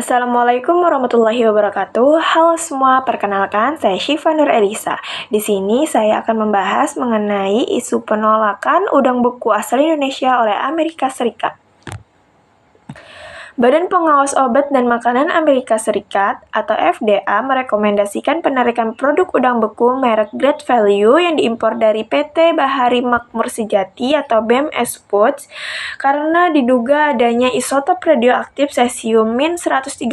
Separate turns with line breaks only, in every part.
Assalamualaikum warahmatullahi wabarakatuh. Halo semua, perkenalkan saya Syifa Nur Elisa. Di sini saya akan membahas mengenai isu penolakan udang beku asal Indonesia oleh Amerika Serikat. Badan Pengawas Obat dan Makanan Amerika Serikat atau FDA merekomendasikan penarikan produk udang beku merek Great Value yang diimpor dari PT Bahari Makmur Sejati atau BMS Foods karena diduga adanya isotop radioaktif cesium-137.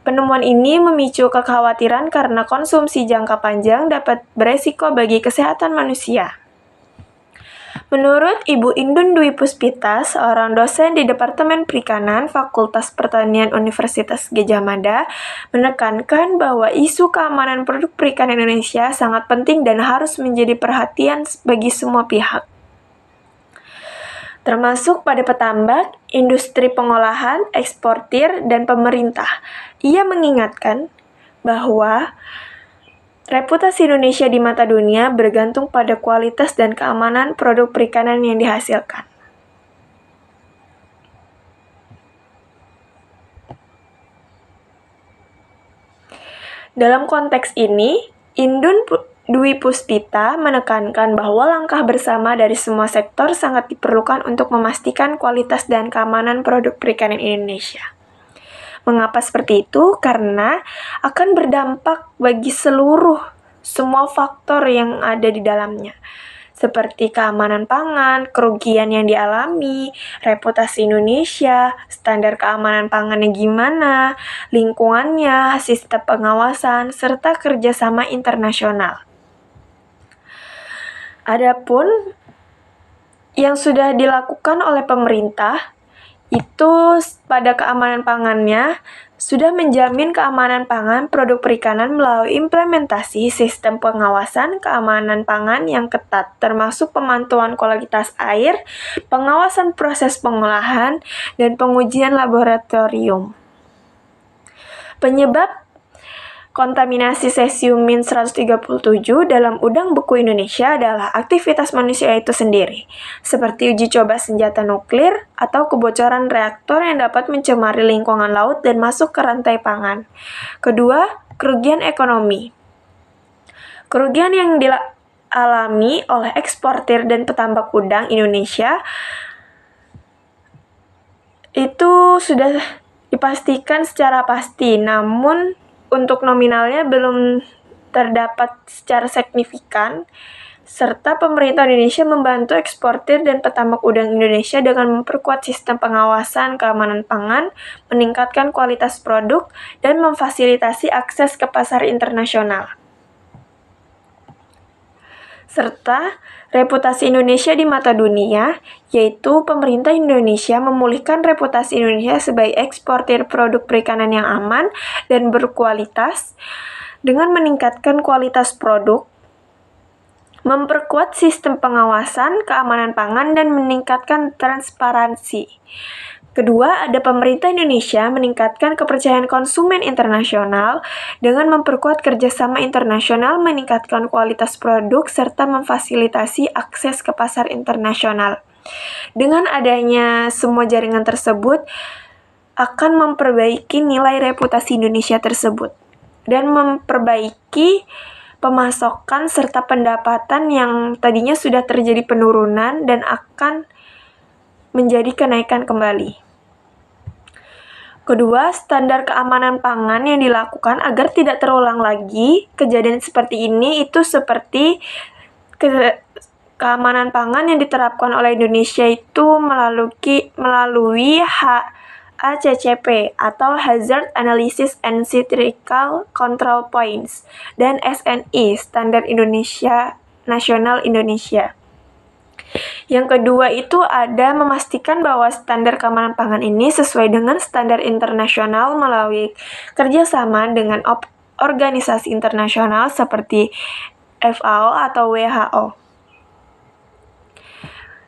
Penemuan ini memicu kekhawatiran karena konsumsi jangka panjang dapat beresiko bagi kesehatan manusia. Menurut Ibu Indun Dwi Puspita, seorang dosen di Departemen Perikanan Fakultas Pertanian Universitas Gadjah Mada, menekankan bahwa isu keamanan produk perikanan Indonesia sangat penting dan harus menjadi perhatian bagi semua pihak, termasuk pada petambak, industri pengolahan, eksportir, dan pemerintah. Ia mengingatkan bahwa reputasi Indonesia di mata dunia bergantung pada kualitas dan keamanan produk perikanan yang dihasilkan. Dalam konteks ini, Indun Dwi Puspita menekankan bahwa langkah bersama dari semua sektor sangat diperlukan untuk memastikan kualitas dan keamanan produk perikanan Indonesia. Mengapa seperti itu? Karena akan berdampak bagi semua faktor yang ada di dalamnya, seperti keamanan pangan, kerugian yang dialami, reputasi Indonesia, standar keamanan pangannya gimana, lingkungannya, sistem pengawasan, serta kerjasama internasional. Adapun yang sudah dilakukan oleh pemerintah itu pada keamanan pangannya sudah menjamin keamanan pangan produk perikanan melalui implementasi sistem pengawasan keamanan pangan yang ketat, termasuk pemantauan kualitas air, pengawasan proses pengolahan, dan pengujian laboratorium. Penyebab kontaminasi cesium-137 dalam udang beku Indonesia adalah aktivitas manusia itu sendiri, seperti uji coba senjata nuklir atau kebocoran reaktor yang dapat mencemari lingkungan laut dan masuk ke rantai pangan. Kedua, kerugian ekonomi. Kerugian yang dialami oleh eksportir dan petambak udang Indonesia itu sudah dipastikan secara pasti, namun untuk nominalnya belum terdapat secara signifikan, serta pemerintah Indonesia membantu eksportir dan petambak udang Indonesia dengan memperkuat sistem pengawasan keamanan pangan, meningkatkan kualitas produk, dan memfasilitasi akses ke pasar internasional. Serta reputasi Indonesia di mata dunia, yaitu pemerintah Indonesia memulihkan reputasi Indonesia sebagai eksportir produk perikanan yang aman dan berkualitas dengan meningkatkan kualitas produk, memperkuat sistem pengawasan keamanan pangan, dan meningkatkan transparansi. Kedua, ada pemerintah Indonesia meningkatkan kepercayaan konsumen internasional dengan memperkuat kerjasama internasional, meningkatkan kualitas produk, serta memfasilitasi akses ke pasar internasional. Dengan adanya semua jaringan tersebut, akan memperbaiki nilai reputasi Indonesia tersebut dan memperbaiki pemasokan serta pendapatan yang tadinya sudah terjadi penurunan dan akan menjadi kenaikan kembali. Kedua, standar keamanan pangan yang dilakukan agar tidak terulang lagi kejadian seperti ini itu seperti keamanan pangan yang diterapkan oleh Indonesia itu melalui HACCP atau Hazard Analysis and Cyclical Control Points dan SNI Standar Indonesia Nasional Indonesia. Yang kedua itu ada memastikan bahwa standar keamanan pangan ini sesuai dengan standar internasional melalui kerjasama dengan organisasi internasional seperti FAO atau WHO.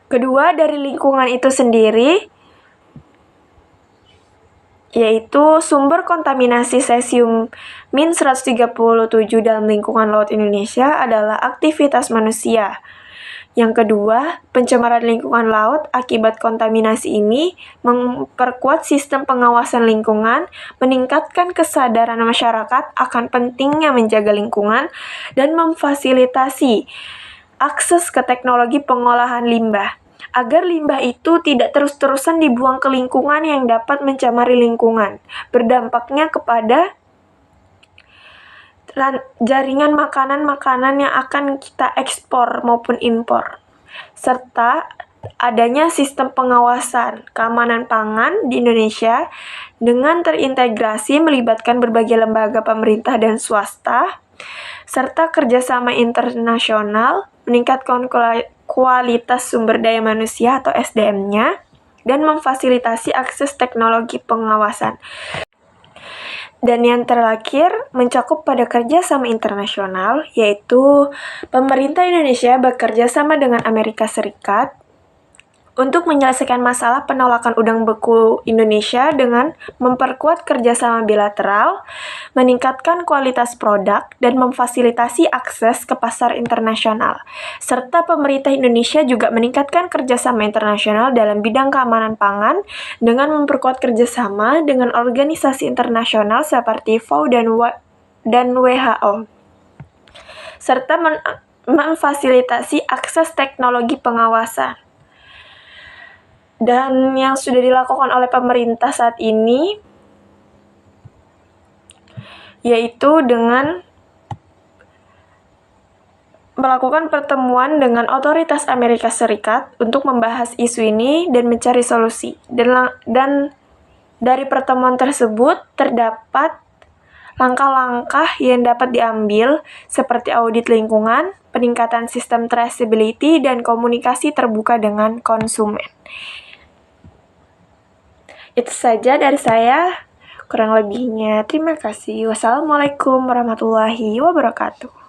Kedua, dari lingkungan itu sendiri, yaitu sumber kontaminasi cesium-137 dalam lingkungan laut Indonesia adalah aktivitas manusia. Yang kedua, pencemaran lingkungan laut akibat kontaminasi ini memperkuat sistem pengawasan lingkungan, meningkatkan kesadaran masyarakat akan pentingnya menjaga lingkungan, dan memfasilitasi akses ke teknologi pengolahan limbah, agar limbah itu tidak terus-terusan dibuang ke lingkungan yang dapat mencemari lingkungan, berdampaknya kepada jaringan makanan-makanan yang akan kita ekspor maupun impor, serta adanya sistem pengawasan keamanan pangan di Indonesia dengan terintegrasi melibatkan berbagai lembaga pemerintah dan swasta, serta kerjasama internasional, meningkatkan kualitas sumber daya manusia atau SDM-nya, dan memfasilitasi akses teknologi pengawasan. Dan yang terakhir, mencakup pada kerjasama internasional, yaitu pemerintah Indonesia bekerja sama dengan Amerika Serikat untuk menyelesaikan masalah penolakan udang beku Indonesia dengan memperkuat kerjasama bilateral, meningkatkan kualitas produk, dan memfasilitasi akses ke pasar internasional. Serta pemerintah Indonesia juga meningkatkan kerjasama internasional dalam bidang keamanan pangan dengan memperkuat kerjasama dengan organisasi internasional seperti FAO dan WHO. Serta memfasilitasi akses teknologi pengawasan. Dan yang sudah dilakukan oleh pemerintah saat ini yaitu dengan melakukan pertemuan dengan otoritas Amerika Serikat untuk membahas isu ini dan mencari solusi. Dan dari pertemuan tersebut terdapat langkah-langkah yang dapat diambil seperti audit lingkungan, peningkatan sistem traceability, dan komunikasi terbuka dengan konsumen. Itu saja dari saya. Kurang lebihnya, terima kasih. Wassalamualaikum warahmatullahi wabarakatuh.